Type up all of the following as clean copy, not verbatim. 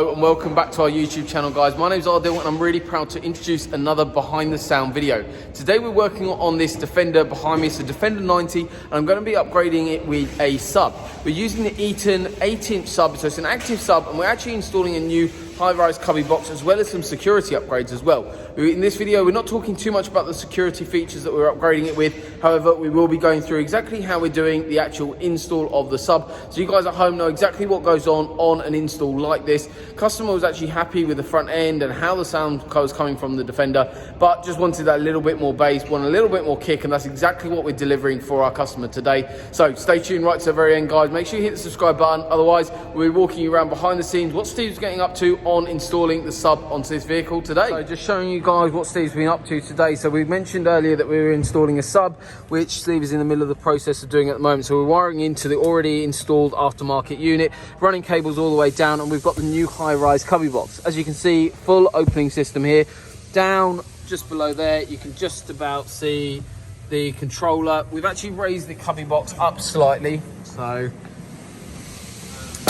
And welcome back to our YouTube channel, guys. My name's Ardil and I'm really proud to introduce another behind the sound video. Today we're working on this Defender behind me. It's a Defender 90 and I'm going to be upgrading it with a sub. We're using the Eton 8-inch sub, so it's an active sub, and we're actually installing a new high-rise cubby box as well as some security upgrades as well. In this video we're not talking too much about the security features that we're upgrading it with. However, we will be going through exactly how we're doing the actual install of the sub, so you guys at home know exactly what goes on an install like this. Customer was actually happy with the front end and how the sound was coming from the Defender, but just wanted that little bit more bass, want a little bit more kick, and that's exactly what we're delivering for our customer today. So stay tuned right to the very end, guys. Make sure you hit the subscribe button, otherwise we'll be walking you around behind the scenes what Steve's getting up to on installing the sub onto this vehicle today. So just showing you guys what Steve's been up to today. So we mentioned earlier that we were installing a sub, which Steve is in the middle of the process of doing at the moment. So we're wiring into the already installed aftermarket unit, running cables all the way down, and we've got the new high-rise cubby box. As you can see, full opening system here. Down just below there, you can just about see the controller. We've actually raised the cubby box up slightly, so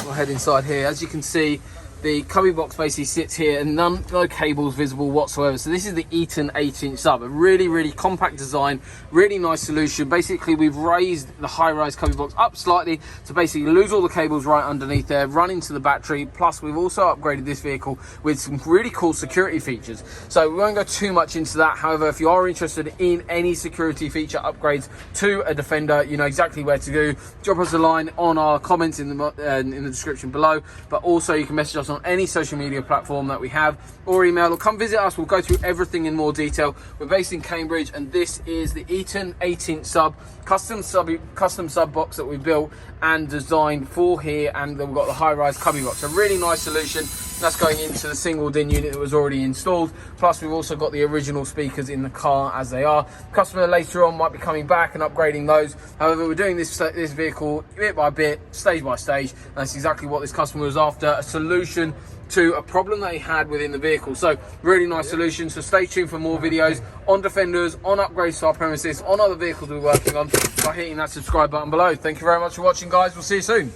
we'll head inside here. As you can see, the cubby box basically sits here and no cables visible whatsoever. So this is the Eton 8-inch sub, a really compact design, really nice solution. Basically, we've raised the high-rise cubby box up slightly to basically lose all the cables right underneath there, run into the battery. Plus, we've also upgraded this vehicle with some really cool security features. So we won't go too much into that. However, if you are interested in any security feature upgrades to a Defender, you know exactly where to go. Drop us a line on our comments in the description below, but also you can message us on any social media platform that we have, or email, or come visit us. We'll go through everything in more detail. We're based in Cambridge, and this is the Eton 8-inch sub, custom sub box that we built and designed for here, and then we've got the high-rise cubby box. A really nice solution. That's going into the single DIN unit that was already installed. Plus, we've also got the original speakers in the car as they are. Customer later on might be coming back and upgrading those. However, we're doing this vehicle bit by bit, stage by stage. And that's exactly what this customer was after, a solution to a problem that he had within the vehicle. So really nice solution. So stay tuned for more videos on Defenders, on upgrades to our premises, on other vehicles we're working on by hitting that subscribe button below. Thank you very much for watching, guys. We'll see you soon.